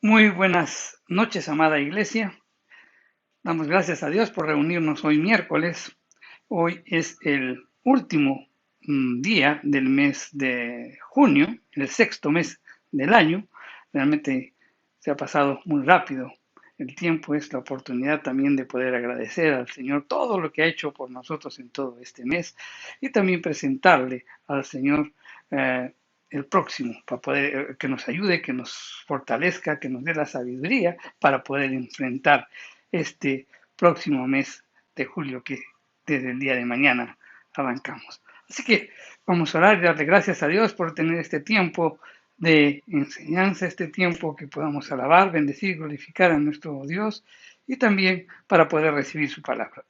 Muy buenas noches, amada iglesia. Damos gracias a Dios por reunirnos hoy miércoles. Hoy es el último día del mes de junio, el sexto mes del año. Realmente se ha pasado muy rápido. El tiempo es la oportunidad también de poder agradecer al Señor todo lo que ha hecho por nosotros en todo este mes y también presentarle al Señor el próximo, para poder que nos ayude, que nos fortalezca, que nos dé la sabiduría para poder enfrentar este próximo mes de julio que desde el día de mañana arrancamos. Así que vamos a orar y darle gracias a Dios por tener este tiempo de enseñanza, este tiempo que podamos alabar, bendecir, glorificar a nuestro Dios y también para poder recibir su palabra.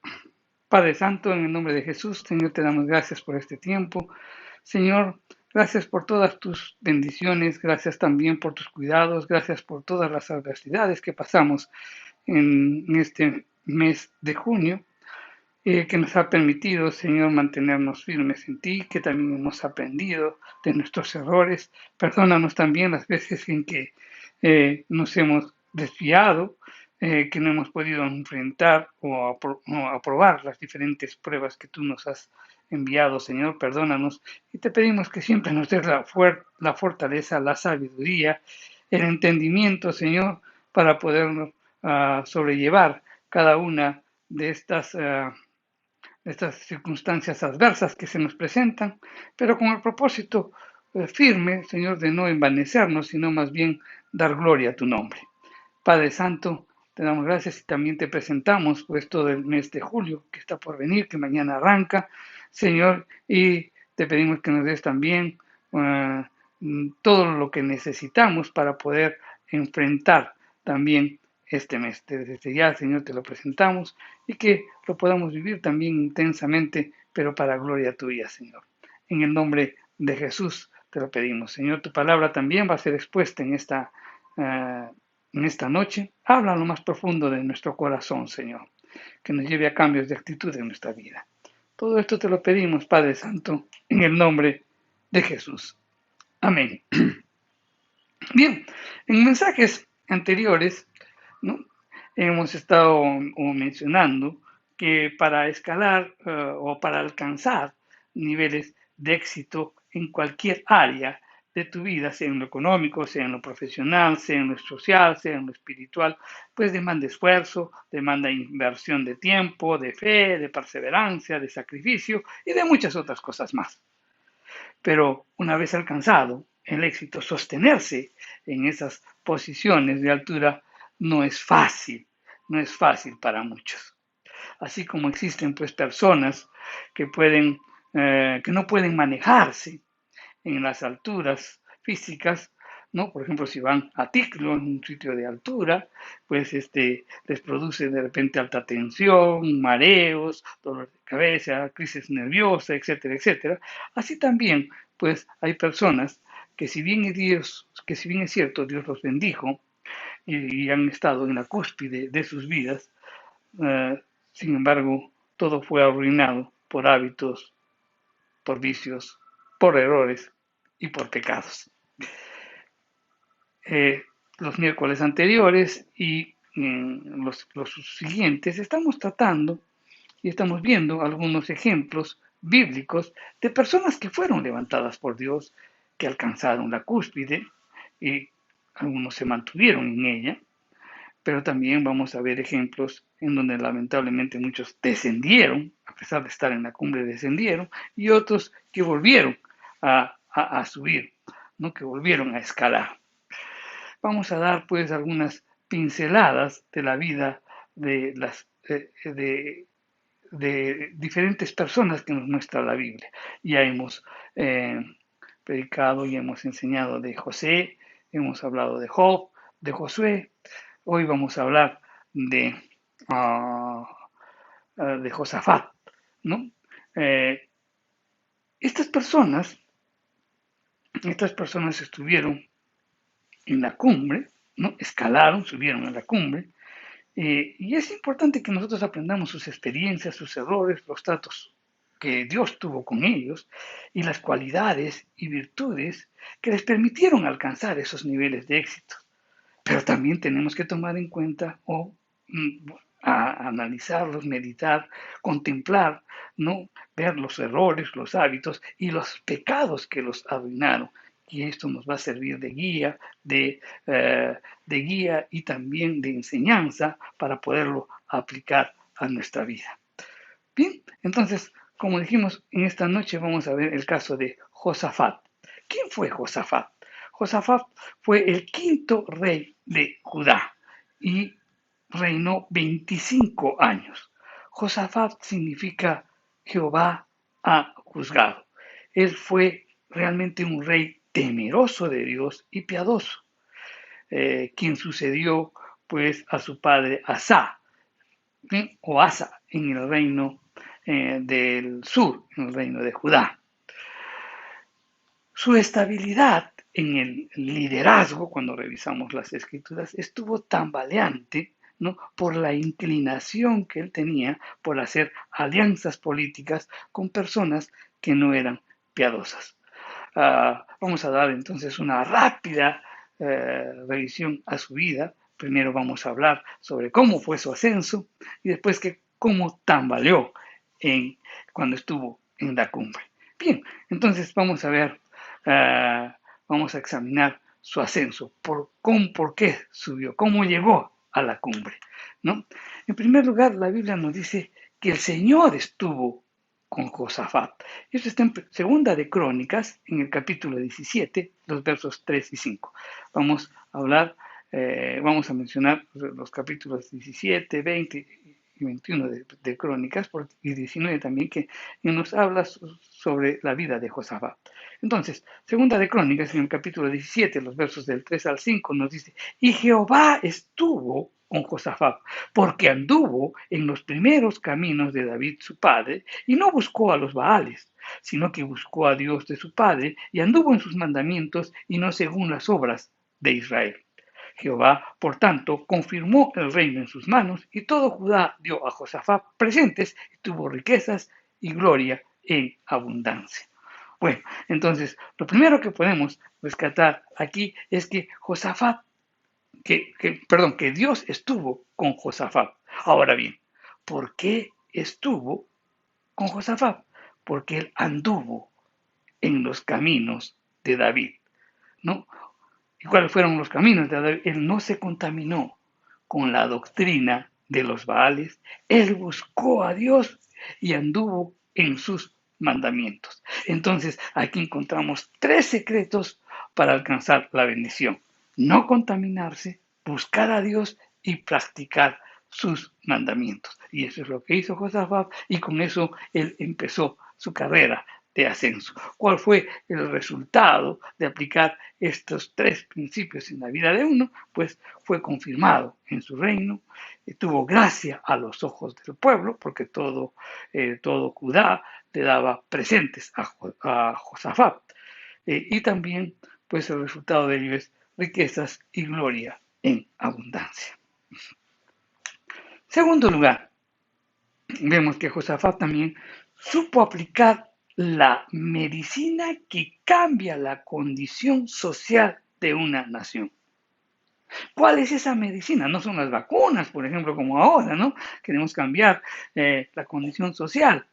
Padre Santo, en el nombre de Jesús, Señor, te damos gracias por este tiempo. Señor, gracias por todas tus bendiciones, gracias también por tus cuidados, gracias por todas las adversidades que pasamos en este mes de junio, que nos ha permitido, Señor, mantenernos firmes en ti, que también hemos aprendido de nuestros errores. Perdónanos también las veces en que nos hemos desviado, que no hemos podido enfrentar o aprobar las diferentes pruebas que tú nos has enviado, Señor. Perdónanos y te pedimos que siempre nos des la fortaleza, la sabiduría, el entendimiento, Señor, para podernos sobrellevar cada una de estas circunstancias adversas que se nos presentan, pero con el propósito firme, Señor, de no envanecernos, sino más bien dar gloria a tu nombre. Padre Santo, te damos gracias y también te presentamos pues todo el mes de julio que está por venir, que mañana arranca, Señor, y te pedimos que nos des también uh, todo lo que necesitamos para poder enfrentar también este mes. Desde ya, Señor, te lo presentamos y que lo podamos vivir también intensamente, pero para gloria tuya, Señor. En el nombre de Jesús te lo pedimos. Señor, tu palabra también va a ser expuesta en esta noche. Habla lo más profundo de nuestro corazón, Señor, que nos lleve a cambios de actitud en nuestra vida. Todo esto te lo pedimos, Padre Santo, en el nombre de Jesús. Amén. Bien, en mensajes anteriores, ¿no? Hemos estado mencionando que para escalar o para alcanzar niveles de éxito en cualquier área de tu vida, sea en lo económico, sea en lo profesional, sea en lo social, sea en lo espiritual, pues demanda esfuerzo, demanda inversión de tiempo, de fe, de perseverancia, de sacrificio y de muchas otras cosas más. Pero una vez alcanzado el éxito, sostenerse en esas posiciones de altura no es fácil, no es fácil para muchos. Así como existen pues personas que que no pueden manejarse en las alturas físicas, ¿no? Por ejemplo, si van a Ticlo, en un sitio de altura, pues les produce de repente alta tensión, mareos, dolor de cabeza, crisis nerviosa, etcétera, etcétera. Así también, pues hay personas que si bien es cierto, Dios los bendijo y han estado en la cúspide de sus vidas, eh, sin embargo, todo fue arruinado por hábitos, por vicios, por errores y por pecados. Eh, los miércoles anteriores y los siguientes estamos tratando y estamos viendo algunos ejemplos bíblicos de personas que fueron levantadas por Dios, que alcanzaron la cúspide y algunos se mantuvieron en ella, pero también vamos a ver ejemplos en donde lamentablemente muchos descendieron, a pesar de estar en la cumbre descendieron, y otros que volvieron a subir, ¿no? Que volvieron a escalar. Vamos a dar pues algunas pinceladas de la vida de las de diferentes personas que nos muestra la Biblia. Ya hemos predicado y hemos enseñado de José, hemos hablado de Job, de Josué. Hoy vamos a hablar de, uh, de Josafat, ¿no? Eh, estas personas, estas personas estuvieron en la cumbre, ¿no? Escalaron, subieron a la cumbre, y es importante que nosotros aprendamos sus experiencias, sus errores, los tratos que Dios tuvo con ellos y las cualidades y virtudes que les permitieron alcanzar esos niveles de éxito. Pero también tenemos que tomar en cuenta o a analizarlos, meditar, contemplar, ¿no? Ver los errores, los hábitos y los pecados que los arruinaron. Y esto nos va a servir de guía y también de enseñanza para poderlo aplicar a nuestra vida. Bien, entonces, como dijimos, en esta noche vamos a ver el caso de Josafat. ¿Quién fue Josafat? Josafat fue el quinto rey de Judá y reinó 25 años. Josafat significa Jehová ha juzgado. Él fue realmente un rey temeroso de Dios y piadoso, quien sucedió pues a su padre Asa, o Asa en el reino del sur, en el reino de Judá. Su estabilidad en el liderazgo, cuando revisamos las escrituras, estuvo tambaleante, ¿no? Por la inclinación que él tenía por hacer alianzas políticas con personas que no eran piadosas. Vamos a dar entonces una rápida revisión a su vida. Primero vamos a hablar sobre cómo fue su ascenso y después cómo tambaleó cuando estuvo en la cumbre. Bien, entonces vamos a ver, vamos a examinar su ascenso, por qué subió, cómo llegó a la cumbre, ¿no? En primer lugar, la Biblia nos dice que el Señor estuvo con Josafat. Esto está en Segunda de Crónicas, en el capítulo 17, los versos 3 y 5. Vamos a hablar, vamos a mencionar los capítulos 17, 20 y 21 de Crónicas, y 19 también, que nos habla sobre la vida de Josafat. Entonces, Segunda de Crónicas, en el capítulo 17, los versos del 3 al 5, nos dice: y Jehová estuvo con Josafat, porque anduvo en los primeros caminos de David su padre, y no buscó a los Baales, sino que buscó a Dios de su padre, y anduvo en sus mandamientos, y no según las obras de Israel. Jehová, por tanto, confirmó el reino en sus manos, y todo Judá dio a Josafat presentes, y tuvo riquezas y gloria en abundancia. Bueno, entonces, lo primero que podemos rescatar aquí es que que Dios estuvo con Josafat. Ahora bien, ¿por qué estuvo con Josafat? Porque él anduvo en los caminos de David, ¿no? ¿Y cuáles fueron los caminos de David? Él no se contaminó con la doctrina de los Baales, él buscó a Dios y anduvo en sus mandamientos. Entonces, aquí encontramos tres secretos para alcanzar la bendición: no contaminarse, buscar a Dios y practicar sus mandamientos. Y eso es lo que hizo Josafat, y con eso él empezó su carrera de ascenso. ¿Cuál fue el resultado de aplicar estos tres principios en la vida de uno? Pues fue confirmado en su reino, tuvo gracia a los ojos del pueblo, porque todo Judá le daba presentes a Josafat. Y también, pues el resultado de ello es riquezas y gloria en abundancia. Segundo lugar, vemos que Josafat también supo aplicar la medicina que cambia la condición social de una nación. ¿Cuál es esa medicina? No son las vacunas, por ejemplo, como ahora, ¿no? Queremos cambiar la condición social.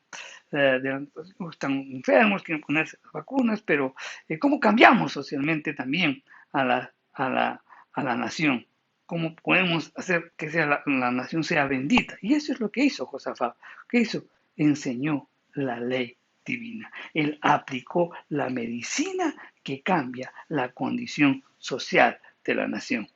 Están enfermos, quieren ponerse las vacunas, pero ¿cómo cambiamos socialmente también a la nación? ¿Cómo podemos hacer que la nación sea bendita? Y eso es lo que hizo Josafat. ¿Qué hizo? Enseñó la ley divina. Él aplicó la medicina que cambia la condición social de la nación.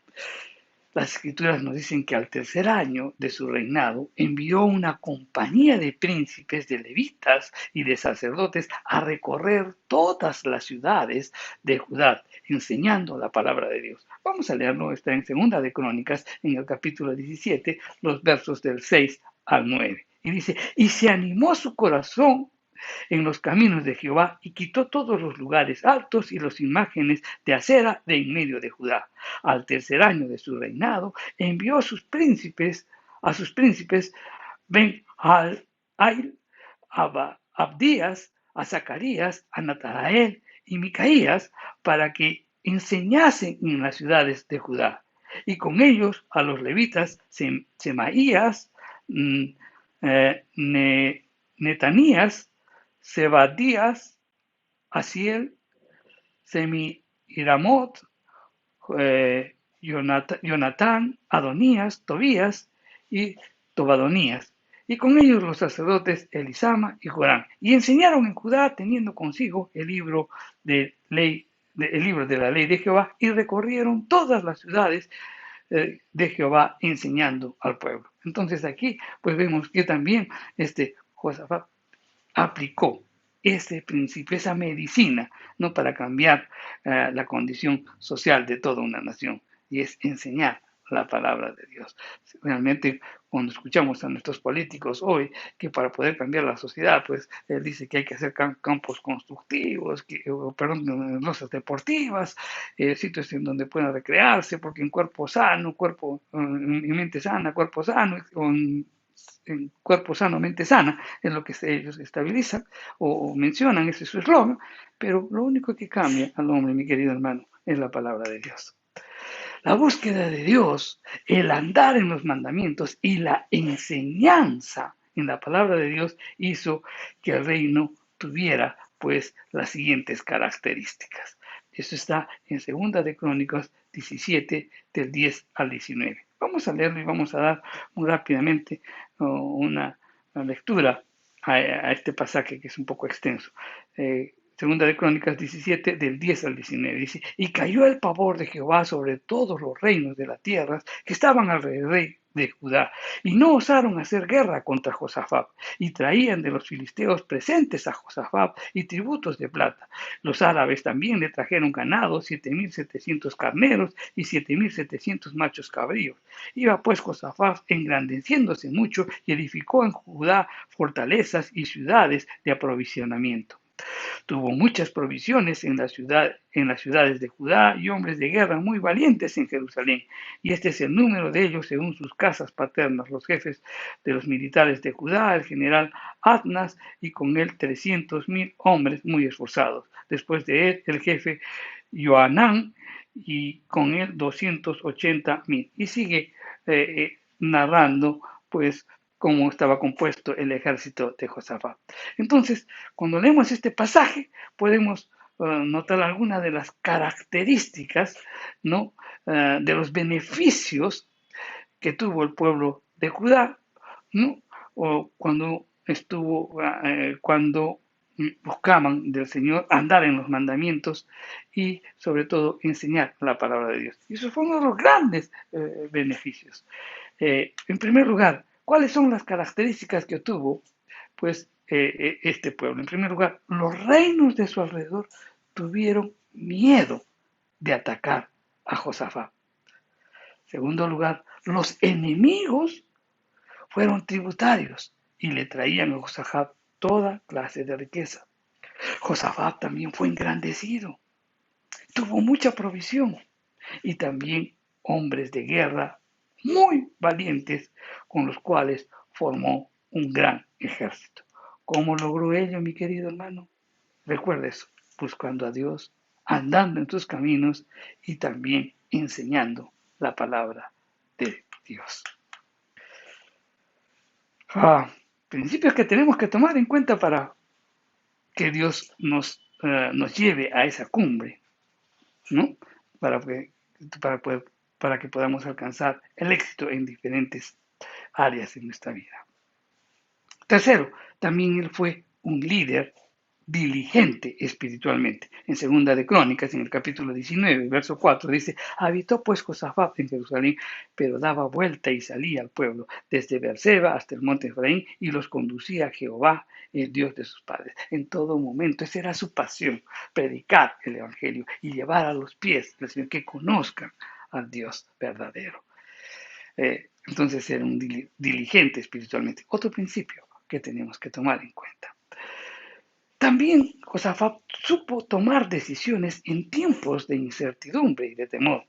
Las escrituras nos dicen que al tercer año de su reinado envió una compañía de príncipes, de levitas y de sacerdotes a recorrer todas las ciudades de Judá, enseñando la palabra de Dios. Vamos a leerlo, está en Segunda de Crónicas, en el capítulo 17, los versos del 6 al 9. Y dice: y se animó su corazón en los caminos de Jehová, y quitó todos los lugares altos y las imágenes de acera de en medio de Judá. Al tercer año de su reinado, envió a sus príncipes, Ben Ail, a Abdías, a Zacarías, a Natanael y Micaías, para que enseñasen en las ciudades de Judá. y con ellos a los levitas Semaías, Netanías, Zebadías, Asiel, Semiramot, Jonatán, Adonías, Tobías y Tobadonías, y con ellos los sacerdotes Elisama y Joram, y enseñaron en Judá teniendo consigo el libro de la ley de Jehová, y recorrieron todas las ciudades de Jehová enseñando al pueblo. Entonces aquí pues vemos que también Josafat aplicó ese principio, esa medicina, no para cambiar la condición social de toda una nación, y es enseñar la palabra de Dios. Realmente, cuando escuchamos a nuestros políticos hoy, que para poder cambiar la sociedad, pues él dice que hay que hacer campos constructivos, rosas deportivas, sitios en donde puedan recrearse, porque en cuerpo sano, en mente sana, cuerpo sano, en cuerpo sano, mente sana, es lo que ellos estabilizan o mencionan, ese es su eslogan, pero lo único que cambia al hombre, mi querido hermano, es la palabra de Dios. La búsqueda de Dios, el andar en los mandamientos y la enseñanza en la palabra de Dios hizo que el reino tuviera pues las siguientes características. Eso está en 2 de Crónicas 17, del 10 al 19. Vamos a leerlo y vamos a dar muy rápidamente una lectura a este pasaje que es un poco extenso. Segunda de Crónicas 17, del 10 al 19, dice, y cayó el pavor de Jehová sobre todos los reinos de la tierra que estaban alrededor de Judá, y no osaron hacer guerra contra Josafat, y traían de los filisteos presentes a Josafat y tributos de plata. Los árabes también le trajeron ganado, 7,700 carneros y 7,700 machos cabríos. Iba pues Josafat engrandeciéndose mucho y edificó en Judá fortalezas y ciudades de aprovisionamiento. Tuvo muchas provisiones en las ciudades de Judá y hombres de guerra muy valientes en Jerusalén. Y este es el número de ellos según sus casas paternas, los jefes de los militares de Judá, el general Adnas, y con él 300,000 hombres muy esforzados. Después de él, el jefe Joanán, y con él 280,000. Y sigue narrando, pues, cómo estaba compuesto el ejército de Josafat. Entonces, cuando leemos este pasaje, podemos notar algunas de las características, ¿no? De los beneficios que tuvo el pueblo de Judá, ¿no? O cuando buscaban del Señor andar en los mandamientos y sobre todo enseñar la palabra de Dios. Y eso fue uno de los grandes beneficios. En primer lugar, ¿cuáles son las características que tuvo pues, este pueblo? En primer lugar, los reinos de su alrededor tuvieron miedo de atacar a Josafat. En segundo lugar, los enemigos fueron tributarios y le traían a Josafat toda clase de riqueza. Josafat también fue engrandecido, tuvo mucha provisión y también hombres de guerra muy valientes con los cuales formó un gran ejército. ¿Cómo logró ello, mi querido hermano? Recuerda eso, buscando a Dios, andando en sus caminos y también enseñando la palabra de Dios. Principios que tenemos que tomar en cuenta para que Dios nos lleve a esa cumbre, ¿no? Para que podamos alcanzar el éxito en diferentes áreas de nuestra vida. Tercero, también él fue un líder diligente espiritualmente. En Segunda de Crónicas, en el capítulo 19, verso 4, dice, habitó pues Josafat en Jerusalén, pero daba vuelta y salía al pueblo, desde Beerseba hasta el monte Efraín, y los conducía a Jehová, el Dios de sus padres. En todo momento, esa era su pasión, predicar el Evangelio y llevar a los pies del Señor, que conozcan al Dios verdadero. Entonces era un diligente espiritualmente. Otro principio que tenemos que tomar en cuenta. También Josafat supo tomar decisiones en tiempos de incertidumbre y de temor,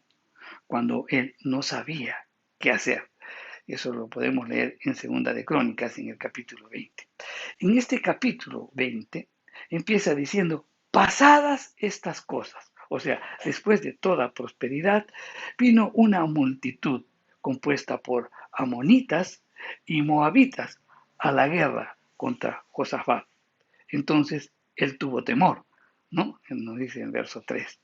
cuando él no sabía qué hacer. Eso lo podemos leer en Segunda de Crónicas, en el capítulo 20. En este capítulo 20 empieza diciendo, pasadas estas cosas, O sea, después de toda prosperidad, vino una multitud compuesta por amonitas y moabitas a la guerra contra Josafat. Entonces él tuvo temor, ¿no? Nos dice en verso 3.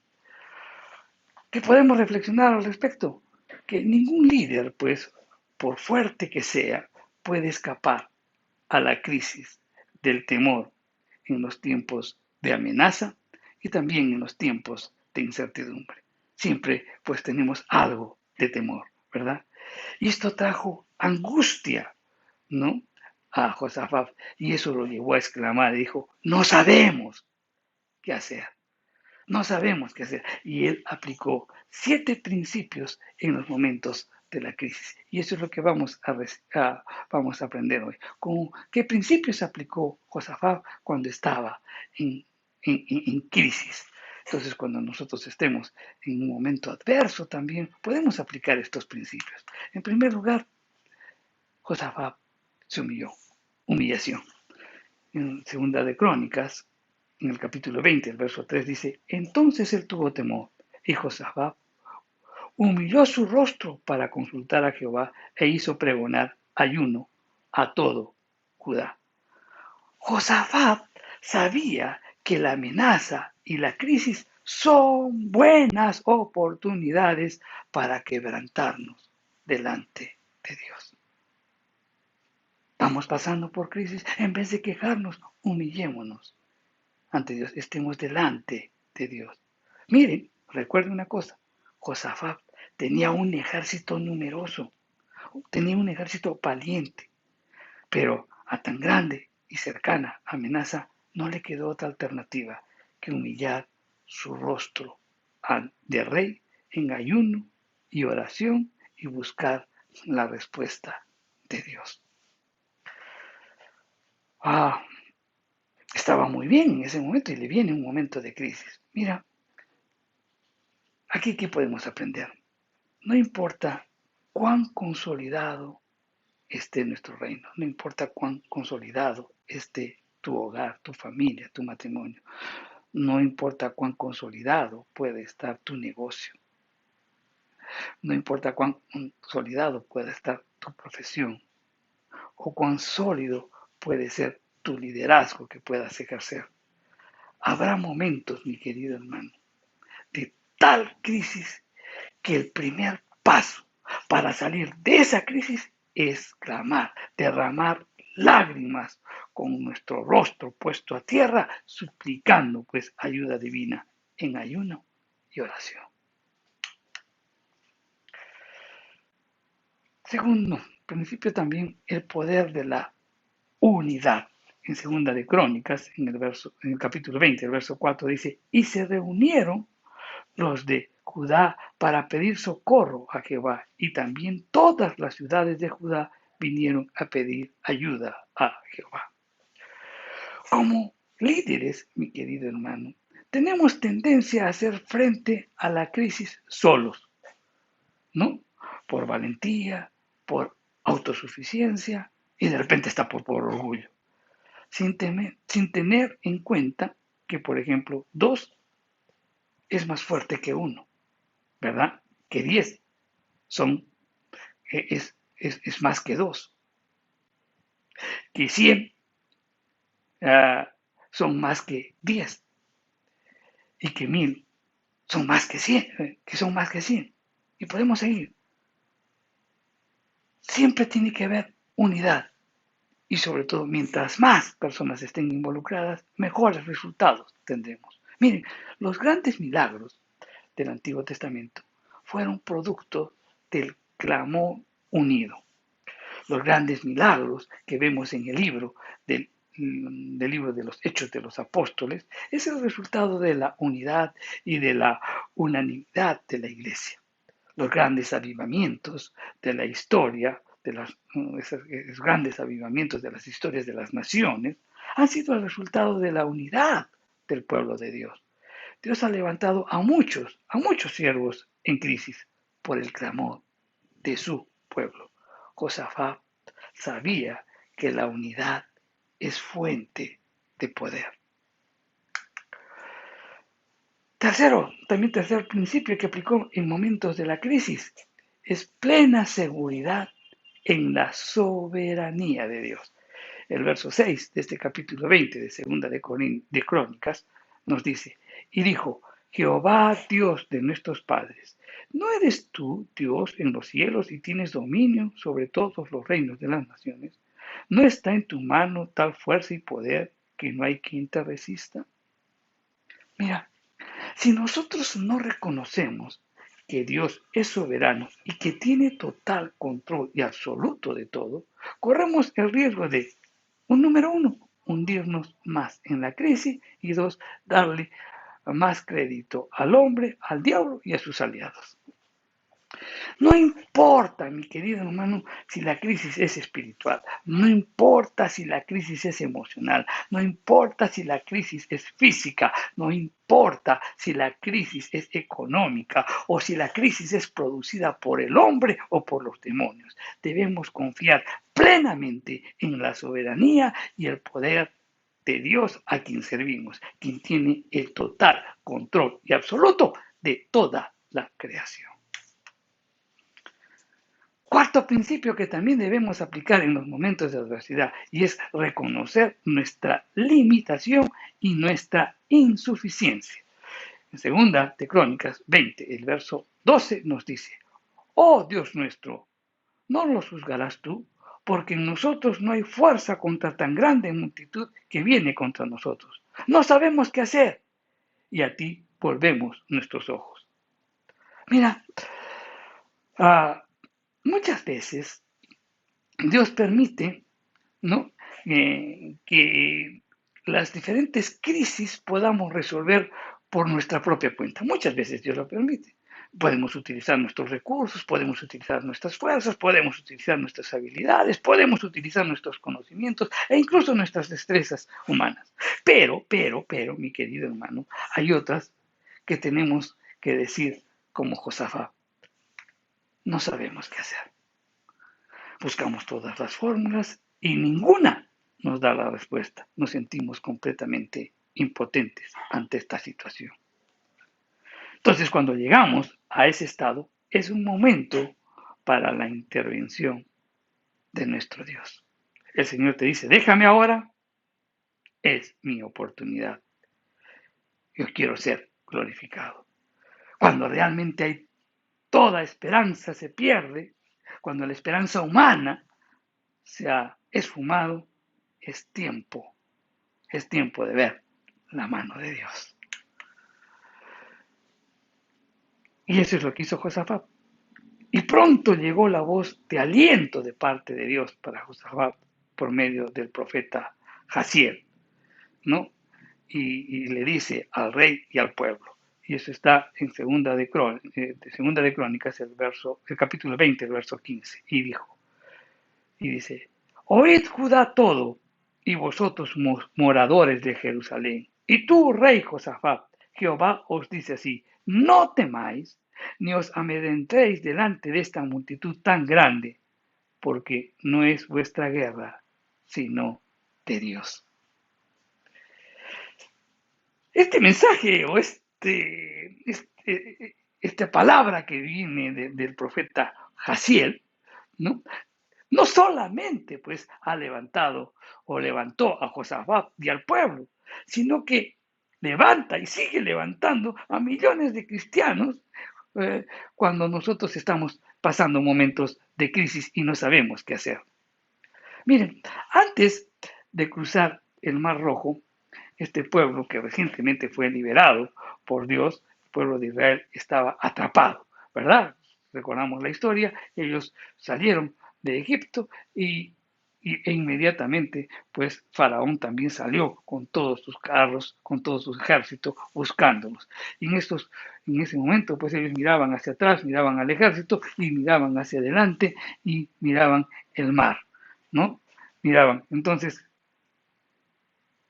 ¿Qué podemos reflexionar al respecto? Que ningún líder, pues, por fuerte que sea, puede escapar a la crisis del temor en los tiempos de amenaza y también en los tiempos de incertidumbre. Siempre pues tenemos algo de temor, ¿verdad? Y esto trajo angustia, ¿no? A Josafat, y eso lo llevó a exclamar, dijo, no sabemos qué hacer, no sabemos qué hacer. Y él aplicó 7 principios en los momentos de la crisis. Y eso es lo que vamos a aprender hoy. ¿Con qué principios aplicó Josafat cuando estaba en, en crisis? Entonces, cuando nosotros estemos en un momento adverso también, podemos aplicar estos principios. En primer lugar, Josafat se humilló. Humillación. En segunda de Crónicas, en el capítulo 20, el verso 3 dice, entonces él tuvo temor y Josafat humilló su rostro para consultar a Jehová e hizo pregonar ayuno a todo Judá. Josafat sabía que la amenaza y la crisis son buenas oportunidades para quebrantarnos delante de Dios. Vamos pasando por crisis, en vez de quejarnos, humillémonos ante Dios, estemos delante de Dios. Miren, recuerden una cosa, Josafat tenía un ejército numeroso, tenía un ejército valiente, pero a tan grande y cercana amenaza no le quedó otra alternativa que humillar su rostro de rey en ayuno y oración y buscar la respuesta de Dios. Ah, estaba muy bien en ese momento y le viene un momento de crisis. Mira, aquí, ¿qué podemos aprender? No importa cuán consolidado esté nuestro reino, no importa cuán consolidado esté tu hogar, tu familia, tu matrimonio, no importa cuán consolidado puede estar tu negocio, no importa cuán consolidado pueda estar tu profesión o cuán sólido puede ser tu liderazgo que puedas ejercer. Habrá momentos, mi querido hermano, de tal crisis que el primer paso para salir de esa crisis es clamar, derramar lágrimas con nuestro rostro puesto a tierra, suplicando pues ayuda divina en ayuno y oración. Segundo principio también, el poder de la unidad. En segunda de Crónicas, en el capítulo 20, el verso 4 dice, y se reunieron los de Judá para pedir socorro a Jehová, y también todas las ciudades de Judá vinieron a pedir ayuda a Jehová. Como líderes, mi querido hermano, tenemos tendencia a hacer frente a la crisis solos, ¿no? Por valentía, por autosuficiencia y de repente está por orgullo, sin tener en cuenta que, por ejemplo, 2 es más fuerte que 1, ¿verdad? Que 10 son, es más que 2, que 100 son más que 10 y que 1000 son más que 100, que son más que 100. Y podemos seguir. Siempre tiene que haber unidad y sobre todo mientras más personas estén involucradas, mejores resultados tendremos. Miren, los grandes milagros del Antiguo Testamento fueron producto del clamor unido. Los grandes milagros que vemos en el libro de los Hechos de los Apóstoles es el resultado de la unidad y de la unanimidad de la Iglesia. Los grandes avivamientos de la historia, esos grandes avivamientos de las historias de las naciones, han sido el resultado de la unidad del pueblo de Dios. Dios ha levantado a muchos siervos en crisis por el clamor de su pueblo. Josafat sabía que la unidad es fuente de poder. Tercer principio que aplicó en momentos de la crisis, es plena seguridad en la soberanía de Dios. El verso 6 de este capítulo 20 de Segunda de Crónicas nos dice, y dijo, Jehová Dios de nuestros padres, ¿no eres tú Dios en los cielos y tienes dominio sobre todos los reinos de las naciones? ¿No está en tu mano tal fuerza y poder que no hay quien te resista? Mira, si nosotros no reconocemos que Dios es soberano y que tiene total control y absoluto de todo, corremos el riesgo de, número uno, hundirnos más en la crisis y dos, darle más crédito al hombre, al diablo y a sus aliados. No importa, mi querido hermano, si la crisis es espiritual, no importa si la crisis es emocional, no importa si la crisis es física, no importa si la crisis es económica o si la crisis es producida por el hombre o por los demonios. Debemos confiar plenamente en la soberanía y el poder de Dios a quien servimos, quien tiene el total control y absoluto de toda la creación. Cuarto principio que también debemos aplicar en los momentos de adversidad y es reconocer nuestra limitación y nuestra insuficiencia. En segunda de Crónicas 20, el verso 12 nos dice, oh Dios nuestro, ¿no los juzgarás tú? Porque en nosotros no hay fuerza contra tan grande multitud que viene contra nosotros. No sabemos qué hacer y a ti volvemos nuestros ojos. Mira, muchas veces Dios permite, ¿no? Que las diferentes crisis podamos resolver por nuestra propia cuenta. Muchas veces Dios lo permite. Podemos utilizar nuestros recursos, podemos utilizar nuestras fuerzas, podemos utilizar nuestras habilidades, podemos utilizar nuestros conocimientos e incluso nuestras destrezas humanas. Pero, mi querido hermano, hay otras que tenemos que decir como Josafat, no sabemos qué hacer. Buscamos todas las fórmulas y ninguna nos da la respuesta. Nos sentimos completamente impotentes ante esta situación. Entonces, cuando llegamos a ese estado, es un momento para la intervención de nuestro Dios. El Señor te dice, déjame ahora, es mi oportunidad. Yo quiero ser glorificado. Cuando realmente hay toda esperanza se pierde, cuando la esperanza humana se ha esfumado, es tiempo de ver la mano de Dios. Y eso es lo que hizo Josafat. Y pronto llegó la voz de aliento de parte de Dios para Josafat por medio del profeta Jaziel, ¿no? Y le dice al rey y al pueblo. Y eso está en Segunda de Crónicas, el capítulo 20, el verso 15. Y dice, oíd Judá todo, y vosotros moradores de Jerusalén, y tú, rey Josafat, Jehová os dice así, no temáis, ni os amedrentéis delante de esta multitud tan grande, porque no es vuestra guerra, sino de Dios. Este mensaje o esta palabra que viene del profeta Jaziel, ¿no? No solamente pues ha levantado o levantó a Josafat y al pueblo, sino que levanta y sigue levantando a millones de cristianos cuando nosotros estamos pasando momentos de crisis y no sabemos qué hacer. Miren, antes de cruzar el Mar Rojo, este pueblo que recientemente fue liberado por Dios, el pueblo de Israel estaba atrapado, ¿verdad? Recordamos la historia, ellos salieron de Egipto e inmediatamente pues Faraón también salió con todos sus carros, con todo su ejército buscándolos. Y en ese momento pues ellos miraban hacia atrás, miraban al ejército y miraban hacia adelante y miraban el mar, ¿no? Miraban, entonces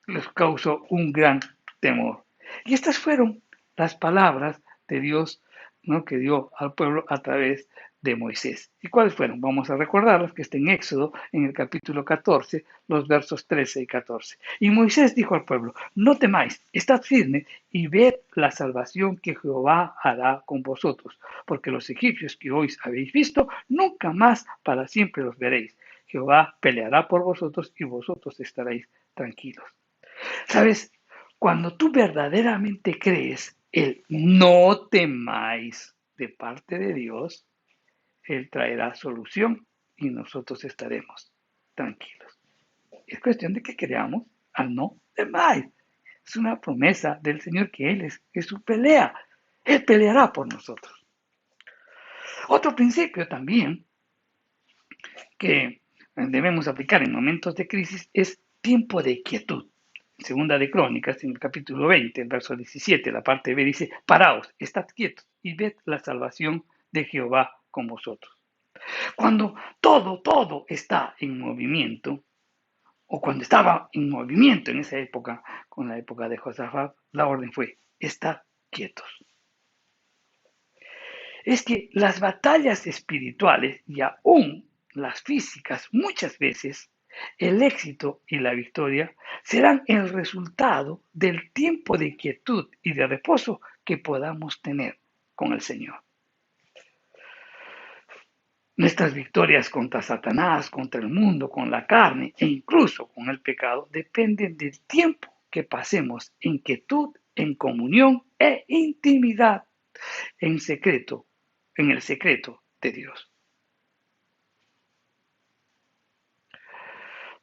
les causó un gran temor. Y estas fueron las palabras de Dios ¿no?, que dio al pueblo a través de Moisés. ¿Y cuáles fueron? Vamos a recordarlos, que está en Éxodo, en el capítulo 14, los versos 13 y 14. Y Moisés dijo al pueblo: no temáis, estad firme y ved la salvación que Jehová hará con vosotros, porque los egipcios que hoy habéis visto, nunca más para siempre los veréis. Jehová peleará por vosotros y vosotros estaréis tranquilos. ¿Sabes? Cuando tú verdaderamente crees el no temáis de parte de Dios, Él traerá solución y nosotros estaremos tranquilos. Es cuestión de que creamos al no temáis. Es una promesa del Señor que Él es su pelea. Él peleará por nosotros. Otro principio también que debemos aplicar en momentos de crisis es tiempo de quietud. Segunda de Crónicas, en el capítulo 20, el verso 17, la parte B dice: paraos, estad quietos y ved la salvación de Jehová con vosotros. Cuando todo está en movimiento, o cuando estaba en movimiento en esa época, con la época de Josafat, la orden fue: estad quietos. Es que las batallas espirituales y aún las físicas, muchas veces el éxito y la victoria serán el resultado del tiempo de quietud y de reposo que podamos tener con el Señor. Nuestras victorias contra Satanás, contra el mundo, con la carne e incluso con el pecado dependen del tiempo que pasemos en quietud, en comunión e intimidad, en secreto, en el secreto de Dios.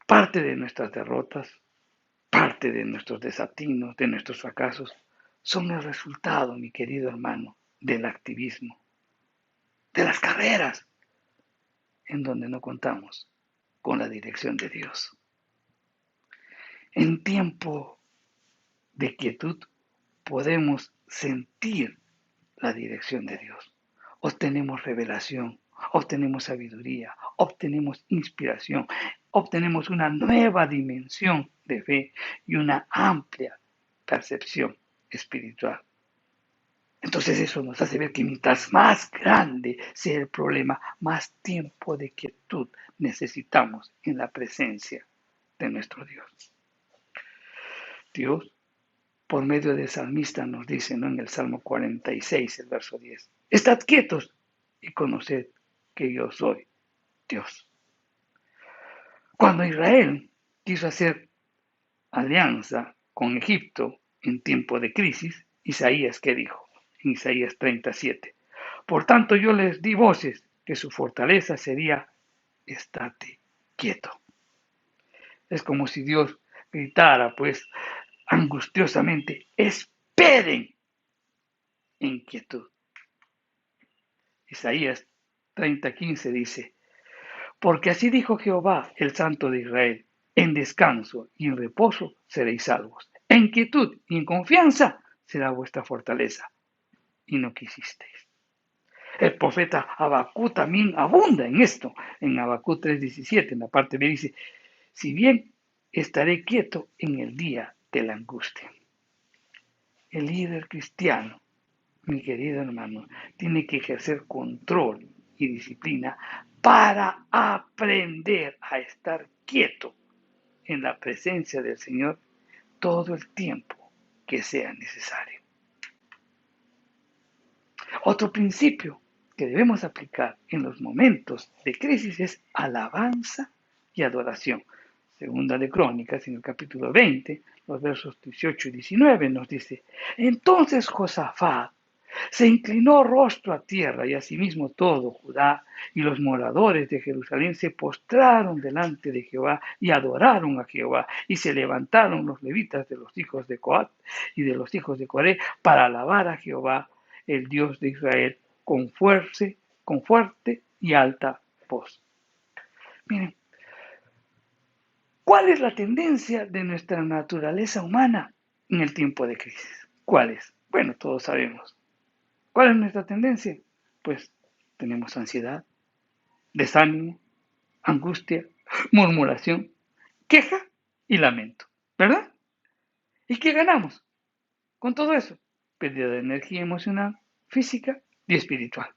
Parte de nuestras derrotas, parte de nuestros desatinos, de nuestros fracasos, son el resultado, mi querido hermano, del activismo, de las carreras, en donde no contamos con la dirección de Dios. En tiempo de quietud podemos sentir la dirección de Dios. Obtenemos revelación, obtenemos sabiduría, obtenemos inspiración, obtenemos una nueva dimensión de fe y una amplia percepción espiritual. Entonces eso nos hace ver que mientras más grande sea el problema, más tiempo de quietud necesitamos en la presencia de nuestro Dios. Dios, por medio del salmista, nos dice, ¿no?, en el Salmo 46, el verso 10: estad quietos y conoced que yo soy Dios. Cuando Israel quiso hacer alianza con Egipto en tiempo de crisis, Isaías, ¿qué dijo? En Isaías 37: por tanto yo les di voces, que su fortaleza sería: estate quieto. Es como si Dios gritara, pues, angustiosamente: esperen en quietud. Isaías 30:15 dice: porque así dijo Jehová, el Santo de Israel: en descanso y en reposo seréis salvos. En quietud y en confianza será vuestra fortaleza. Y no quisisteis. El profeta Habacuc también abunda en esto. En Habacuc 3:17, en la parte B, dice: si bien estaré quieto en el día de la angustia. El líder cristiano, mi querido hermano, tiene que ejercer control y disciplina para aprender a estar quieto en la presencia del Señor todo el tiempo que sea necesario. Otro principio que debemos aplicar en los momentos de crisis es alabanza y adoración. Segunda de Crónicas, en el capítulo 20, los versos 18 y 19, nos dice: entonces Josafat se inclinó rostro a tierra, y asimismo todo Judá y los moradores de Jerusalén se postraron delante de Jehová y adoraron a Jehová. Y se levantaron los levitas de los hijos de Coat y de los hijos de Coré para alabar a Jehová, el Dios de Israel, con fuerte y alta voz. Miren, ¿cuál es la tendencia de nuestra naturaleza humana en el tiempo de crisis? ¿Cuál es? Bueno, todos sabemos. ¿Cuál es nuestra tendencia? Pues tenemos ansiedad, desánimo, angustia, murmuración, queja y lamento, ¿verdad? ¿Y qué ganamos con todo eso? Pérdida de energía emocional, física y espiritual.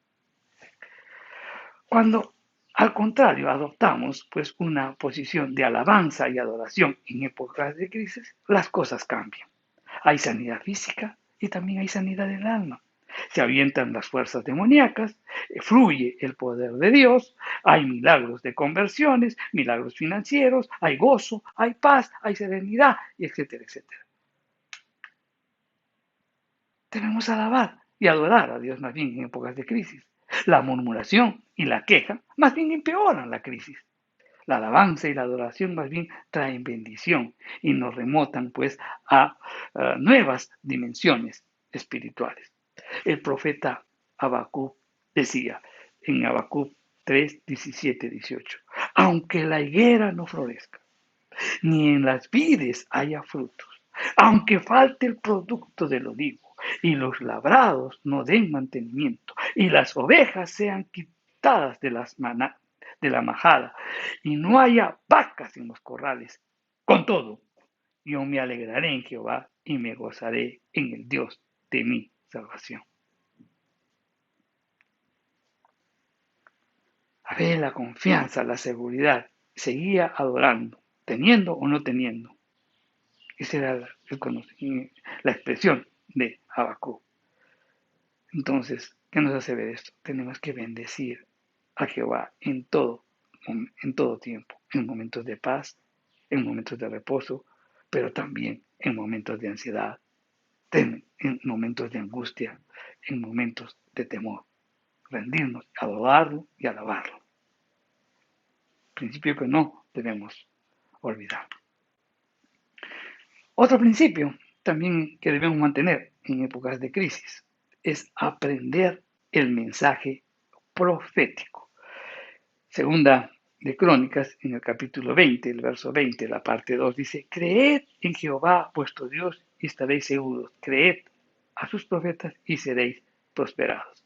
Cuando, al contrario, adoptamos pues una posición de alabanza y adoración en épocas de crisis, las cosas cambian. Hay sanidad física y también hay sanidad del alma. Se avientan las fuerzas demoníacas, fluye el poder de Dios, hay milagros de conversiones, milagros financieros, hay gozo, hay paz, hay serenidad, etcétera, etcétera. Debemos alabar y adorar a Dios más bien en épocas de crisis. La murmuración y la queja más bien empeoran la crisis. La alabanza y la adoración más bien traen bendición y nos remontan pues a nuevas dimensiones espirituales. El profeta Habacuc decía en Habacuc 3, 17, 18, aunque la higuera no florezca, ni en las vides haya frutos, aunque falte el producto del olivo, y los labrados no den mantenimiento, y las ovejas sean quitadas de la majada, y no haya vacas en los corrales. Con todo, yo me alegraré en Jehová y me gozaré en el Dios de mi salvación. A ver, la confianza, la seguridad, seguía adorando, teniendo o no teniendo. Esa era la expresión de Habacuc. Entonces, ¿qué nos hace ver esto? Tenemos que bendecir a Jehová en todo tiempo, en momentos de paz, en momentos de reposo, pero también en momentos de ansiedad, en momentos de angustia, en momentos de temor. Rendirnos, adorarlo y alabarlo. Principio que no debemos olvidar. Otro principio también que debemos mantener en épocas de crisis es aprender el mensaje profético. Segunda de Crónicas, en el capítulo 20, el verso 20, la parte 2, dice, creed en Jehová vuestro Dios y estaréis seguros. Creed a sus profetas y seréis prosperados.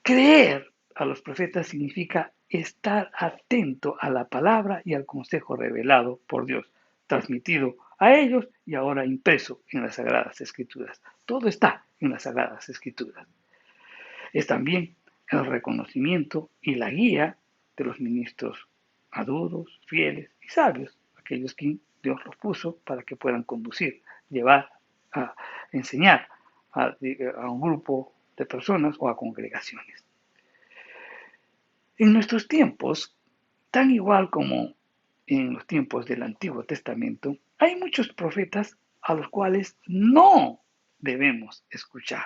Creer a los profetas significa estar atento a la palabra y al consejo revelado por Dios, transmitido a ellos y ahora impreso en las Sagradas Escrituras. Todo está en las Sagradas Escrituras. Es también el reconocimiento y la guía de los ministros maduros, fieles y sabios, aquellos que Dios los puso para que puedan conducir, llevar, a enseñar a un grupo de personas o a congregaciones. En nuestros tiempos, tan igual como en los tiempos del Antiguo Testamento, hay muchos profetas a los cuales no debemos escuchar.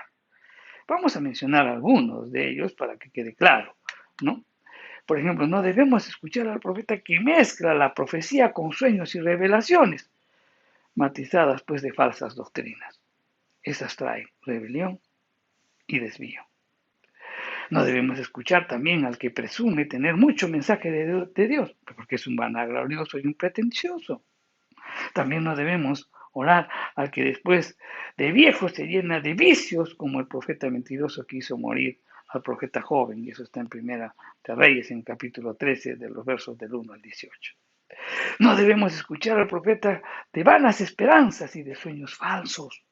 Vamos a mencionar algunos de ellos para que quede claro, ¿no? Por ejemplo, no debemos escuchar al profeta que mezcla la profecía con sueños y revelaciones, matizadas pues de falsas doctrinas. Esas traen rebelión y desvío. No debemos escuchar también al que presume tener mucho mensaje de Dios, porque es un vanaglorioso y un pretencioso. También no debemos orar al que después de viejo se llena de vicios, como el profeta mentiroso que hizo morir al profeta joven, y eso está en Primera de Reyes, en capítulo 13, de los versos del 1 al 18. No debemos escuchar al profeta de vanas esperanzas y de sueños falsos.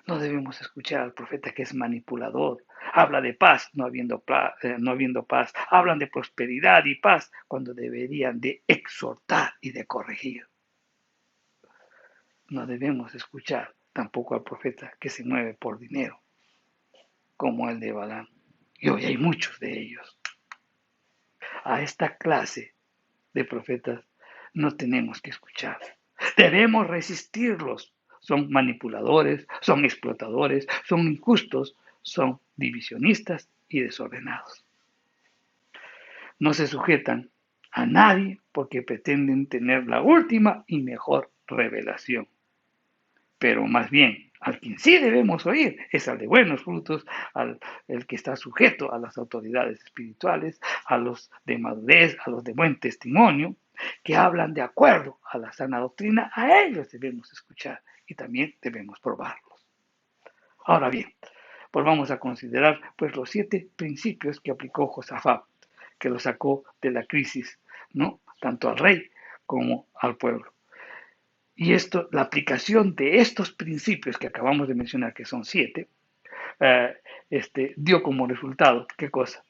No debemos escuchar al profeta que es manipulador. Habla de paz, no habiendo paz. Hablan de prosperidad y paz cuando deberían de exhortar y de corregir. No debemos escuchar tampoco al profeta que se mueve por dinero, como el de Balaam. Y hoy hay muchos de ellos. A esta clase de profetas no tenemos que escuchar. Debemos resistirlos. Son manipuladores, son explotadores, son injustos, son divisionistas y desordenados. No se sujetan a nadie porque pretenden tener la última y mejor revelación. Pero más bien, al quien sí debemos oír es al de buenos frutos, al el que está sujeto a las autoridades espirituales, a los de madurez, a los de buen testimonio, que hablan de acuerdo a la sana doctrina. A ellos debemos escuchar y también debemos probarlos. Ahora bien, pues vamos a considerar pues los 7 principios que aplicó Josafat, que lo sacó de la crisis, ¿no? Tanto al rey como al pueblo. Y esto, la aplicación de estos principios que acabamos de mencionar, que son 7, dio como resultado, ¿qué cosa?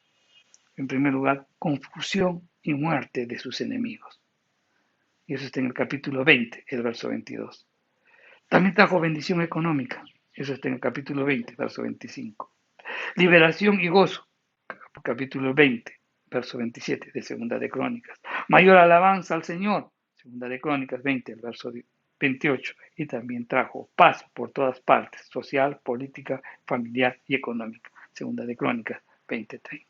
En primer lugar, confusión y muerte de sus enemigos. Y eso está en el capítulo 20, el verso 22. También trajo bendición económica. Eso está en el capítulo 20, verso 25. Liberación y gozo. Capítulo 20, verso 27 de Segunda de Crónicas. Mayor alabanza al Señor. Segunda de Crónicas 20, el verso 28. Y también trajo paz por todas partes, social, política, familiar y económica. Segunda de Crónicas 20:30.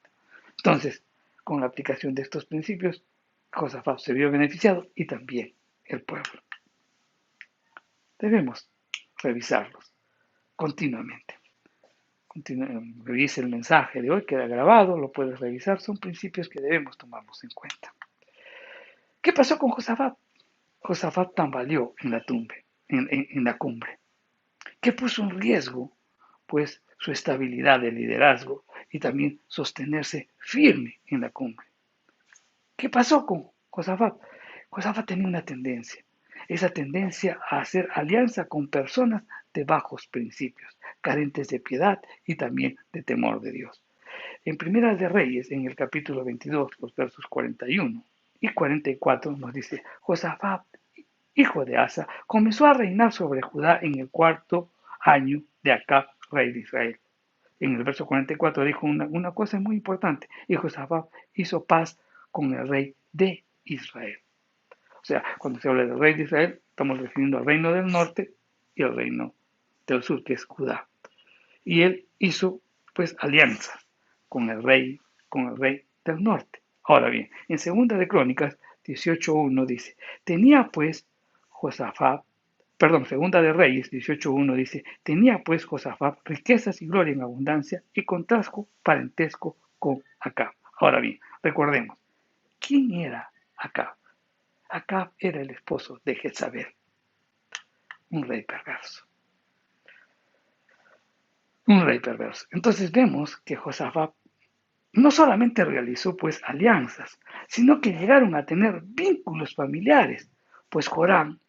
Entonces, con la aplicación de estos principios, Josafat se vio beneficiado y también el pueblo. Debemos revisarlos continuamente. Revise el mensaje de hoy, queda grabado, lo puedes revisar, son principios que debemos tomarlos en cuenta. ¿Qué pasó con Josafat? Josafat tambaleó en la cumbre, que puso en riesgo pues su estabilidad de liderazgo y también sostenerse firme en la cumbre. ¿Qué pasó con Josafat? Josafat tenía una tendencia, esa tendencia a hacer alianza con personas de bajos principios, carentes de piedad y también de temor de Dios. En Primera de Reyes, en el capítulo 22, los versos 41 y 44, nos dice, Josafat, hijo de Asa, comenzó a reinar sobre Judá en el cuarto año de Acab, rey de Israel. En el verso 44 dijo una cosa muy importante, y Josafat hizo paz con el rey de Israel. O sea, cuando se habla del rey de Israel, estamos refiriendo al reino del norte y al reino del sur, que es Judá. Y él hizo pues alianza con el rey del norte. Ahora bien, en Segunda de Crónicas 18:1 dice, tenía pues Josafat, perdón, Segunda de Reyes 18:1 dice, tenía pues Josafat riquezas y gloria en abundancia y contrajo parentesco con Acab. Ahora bien, recordemos, ¿quién era Acab? Acab era el esposo de Jezabel, un rey perverso. Un rey perverso. Entonces vemos que Josafat no solamente realizó pues alianzas, sino que llegaron a tener vínculos familiares, pues Joram,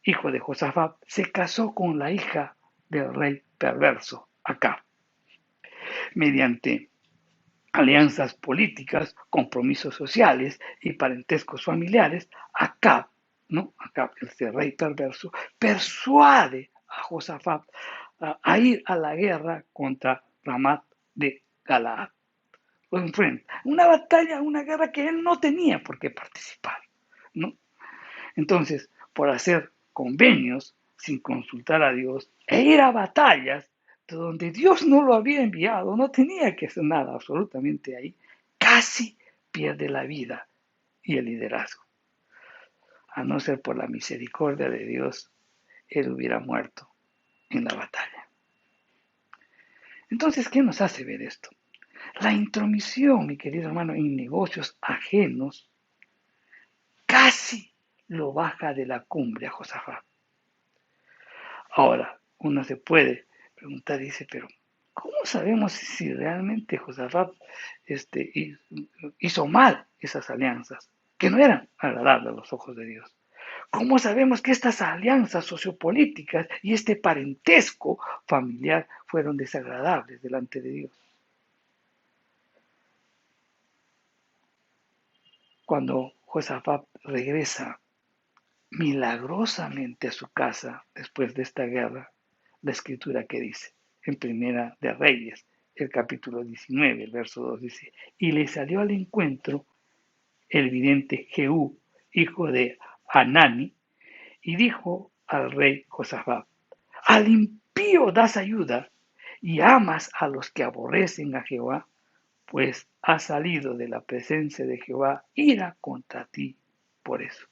hijo de Josafat, se casó con la hija del rey perverso, Acab, mediante alianzas políticas, compromisos sociales y parentescos familiares. Acab, ¿no? Acab, este rey perverso, persuade a Josafat a ir a la guerra contra Ramat de Galaad. Lo enfrenta. Una batalla, una guerra que él no tenía por qué participar, ¿no? Entonces, por hacer convenios sin consultar a Dios e ir a batallas de donde Dios no lo había enviado, no tenía que hacer nada absolutamente ahí, casi pierde la vida y el liderazgo. A no ser por la misericordia de Dios, él hubiera muerto en la batalla. Entonces, ¿qué nos hace ver esto? La intromisión, mi querido hermano, en negocios ajenos casi lo baja de la cumbre a Josafat. Ahora, uno se puede preguntar, dice, pero ¿cómo sabemos si realmente Josafat hizo mal esas alianzas, que no eran agradables a los ojos de Dios? ¿Cómo sabemos que estas alianzas sociopolíticas y este parentesco familiar fueron desagradables delante de Dios? Cuando Josafat regresa milagrosamente a su casa después de esta guerra, la escritura que dice en Primera de Reyes, el capítulo 19, el verso 2 dice, y le salió al encuentro el vidente Jehú, hijo de Hanani, y dijo al rey Josafat, al impío das ayuda y amas a los que aborrecen a Jehová, pues ha salido de la presencia de Jehová ira contra ti por eso.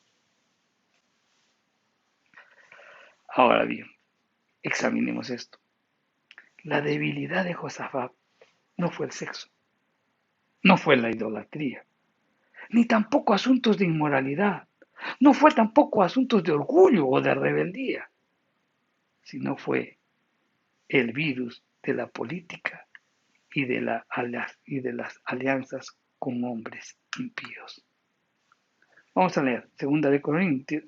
Ahora bien, examinemos esto. La debilidad de Josafat no fue el sexo, no fue la idolatría, ni tampoco asuntos de inmoralidad, no fue tampoco asuntos de orgullo o de rebeldía, sino fue el virus de la política y de las alianzas con hombres impíos. Vamos a leer segunda de Crónicas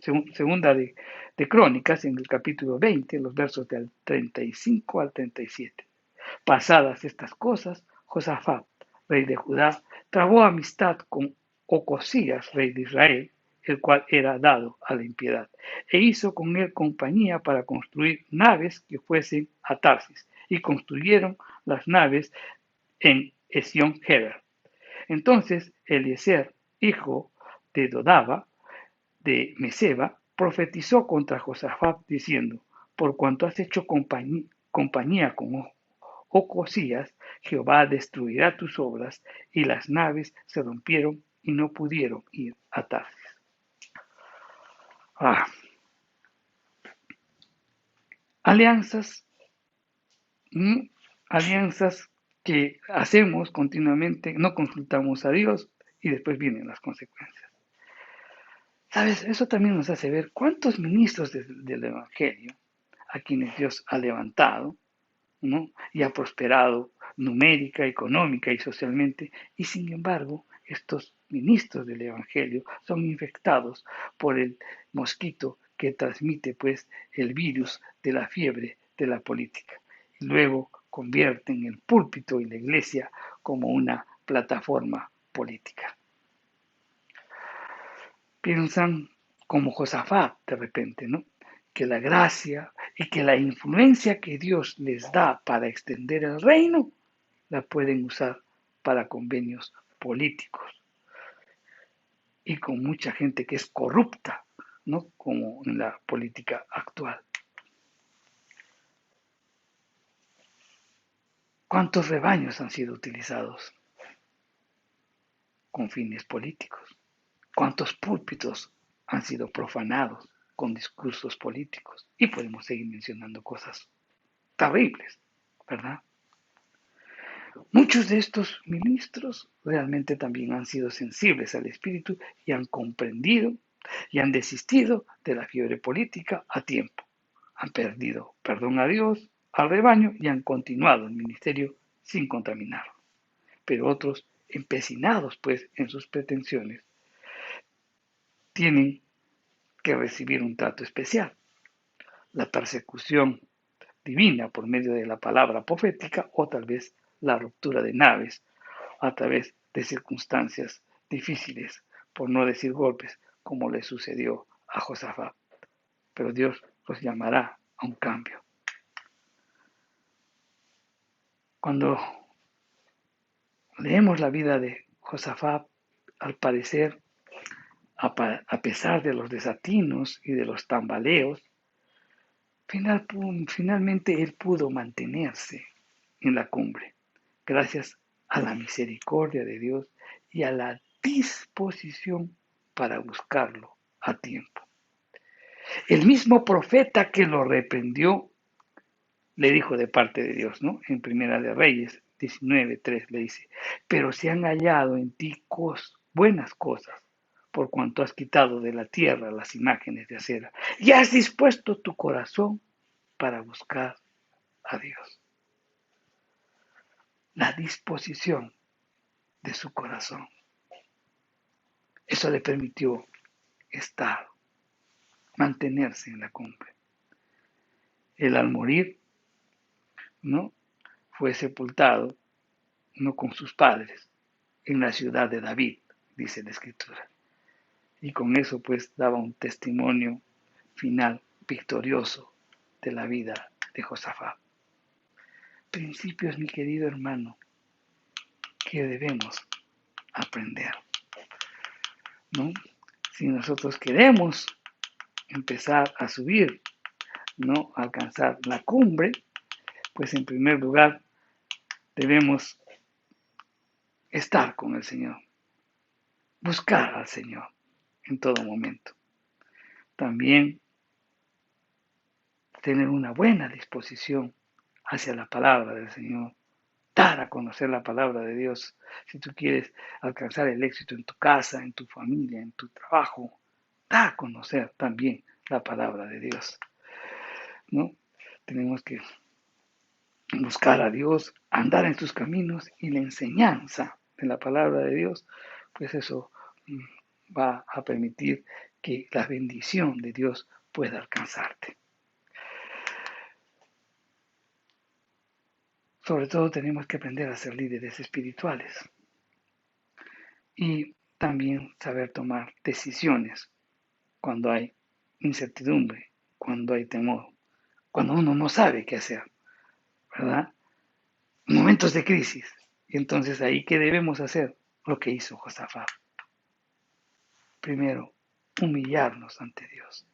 en el capítulo 20, los versos del 35 al 37. Pasadas estas cosas, Josafat, rey de Judá, trabó amistad con Ocosías, rey de Israel, el cual era dado a la impiedad, e hizo con él compañía para construir naves que fuesen a Tarsis, y construyeron las naves en Esión-Geber. Entonces Eliezer, hijo de Dodava, de Meseba, profetizó contra Josafat diciendo: por cuanto has hecho compañía con Ocosías, Jehová destruirá tus obras. Y las naves se rompieron y no pudieron ir a Tarsis. Alianzas, alianzas que hacemos continuamente, no consultamos a Dios y después vienen las consecuencias. ¿Sabes? Eso también nos hace ver cuántos ministros del Evangelio a quienes Dios ha levantado, ¿no? Y ha prosperado numérica, económica y socialmente, y sin embargo estos ministros del Evangelio son infectados por el mosquito que transmite pues el virus de la fiebre de la política, y luego convierten el púlpito y la iglesia como una plataforma política. Piensan como Josafat de repente, ¿no? Que la gracia y que la influencia que Dios les da para extender el reino la pueden usar para convenios políticos y con mucha gente que es corrupta, ¿no? Como en la política actual. ¿Cuántos rebaños han sido utilizados con fines políticos? ¿Cuántos púlpitos han sido profanados con discursos políticos? Y podemos seguir mencionando cosas terribles, ¿verdad? Muchos de estos ministros realmente también han sido sensibles al espíritu y han comprendido y han desistido de la fiebre política a tiempo. Han pedido perdón a Dios, al rebaño, y han continuado el ministerio sin contaminarlo. Pero otros, empecinados pues en sus pretensiones, tienen que recibir un trato especial. La persecución divina por medio de la palabra profética, o tal vez la ruptura de naves a través de circunstancias difíciles, por no decir golpes, como le sucedió a Josafat. Pero Dios los llamará a un cambio. Cuando leemos la vida de Josafat, al parecer, a pesar de los desatinos y de los tambaleos, finalmente él pudo mantenerse en la cumbre, gracias a la misericordia de Dios y a la disposición para buscarlo a tiempo. El mismo profeta que lo reprendió le dijo de parte de Dios, ¿no? En Primera de Reyes 19:3 le dice: pero se han hallado en ti buenas cosas, por cuanto has quitado de la tierra las imágenes de acera y has dispuesto tu corazón para buscar a Dios. La disposición de su corazón. Eso le permitió estar, mantenerse en la cumbre. Él al morir, ¿no? Fue sepultado, no con sus padres, en la ciudad de David, dice la Escritura. Y con eso pues daba un testimonio final victorioso de la vida de Josafat. Principios, mi querido hermano, que debemos aprender, ¿no? Si nosotros queremos empezar a subir, ¿no? A alcanzar la cumbre, pues en primer lugar debemos estar con el Señor, buscar al Señor en todo momento. También tener una buena disposición hacia la palabra del Señor, dar a conocer la palabra de Dios. Si tú quieres alcanzar el éxito en tu casa, en tu familia, en tu trabajo, da a conocer también la palabra de Dios, ¿no? Tenemos que buscar a Dios, andar en sus caminos, y la enseñanza de la palabra de Dios, pues eso va a permitir que la bendición de Dios pueda alcanzarte. Sobre todo tenemos que aprender a ser líderes espirituales y también saber tomar decisiones cuando hay incertidumbre, cuando hay temor, cuando uno no sabe qué hacer, ¿verdad? Momentos de crisis. Y entonces ahí, ¿qué debemos hacer? Lo que hizo Josafat. Primero, humillarnos ante Dios.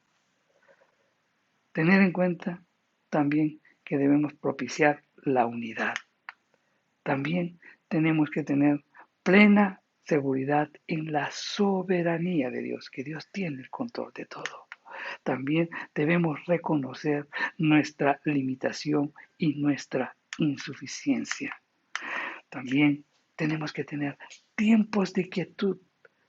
Tener en cuenta también que debemos propiciar la unidad. También tenemos que tener plena seguridad en la soberanía de Dios, que Dios tiene el control de todo. También debemos reconocer nuestra limitación y nuestra insuficiencia. También tenemos que tener tiempos de quietud,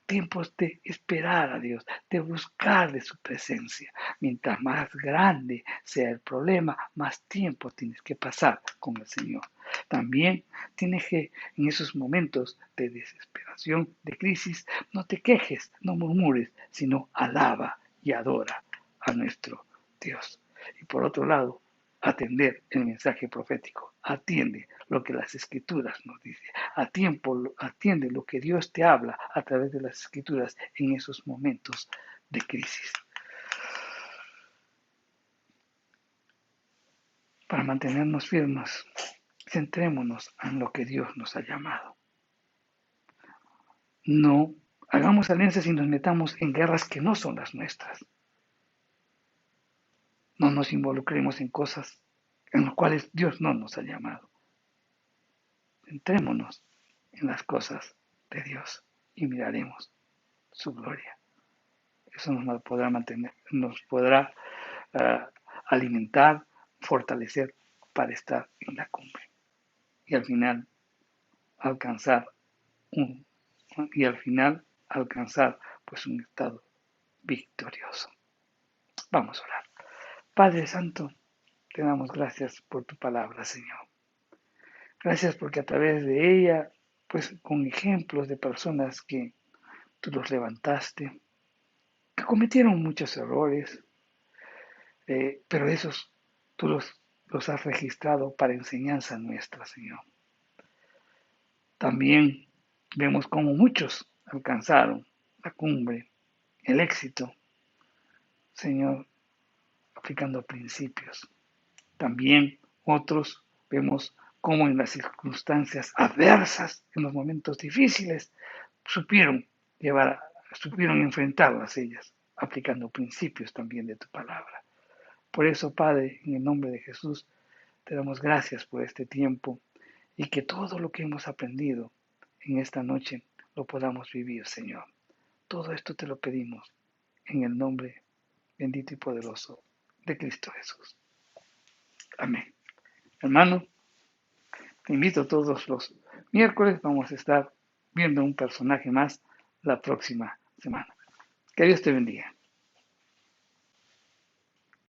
tiempos de esperar a Dios, de buscar de su presencia. Mientras más grande sea el problema, más tiempo tienes que pasar con el Señor. También tienes que, en esos momentos de desesperación, de crisis, no te quejes, no murmures, sino alaba y adora a nuestro Dios. Y por otro lado, atender el mensaje profético. Atiende lo que las escrituras nos dicen. Atiende lo que Dios te habla a través de las escrituras en esos momentos de crisis. Para mantenernos firmes, centrémonos en lo que Dios nos ha llamado. No hagamos alianzas y nos metamos en guerras que no son las nuestras. No nos involucremos en cosas en las cuales Dios no nos ha llamado. Centrémonos en las cosas de Dios y miraremos su gloria. Eso nos podrá mantener, nos podrá alimentar, fortalecer para estar en la cumbre. Y al final alcanzar un, pues un estado victorioso. Vamos a orar. Padre Santo, te damos gracias por tu palabra, Señor. Gracias porque a través de ella, pues con ejemplos de personas que tú los levantaste, que cometieron muchos errores, pero esos tú los has registrado para enseñanza nuestra, Señor. También vemos cómo muchos alcanzaron la cumbre, el éxito, Señor, aplicando principios. También otros vemos cómo en las circunstancias adversas, en los momentos difíciles, supieron enfrentarlas ellas, aplicando principios también de tu palabra. Por eso, Padre, en el nombre de Jesús, te damos gracias por este tiempo y que todo lo que hemos aprendido en esta noche lo podamos vivir, Señor. Todo esto te lo pedimos en el nombre bendito y poderoso de Cristo Jesús. Amén. Hermano, te invito todos los miércoles, vamos a estar viendo un personaje más la próxima semana. Que Dios te bendiga.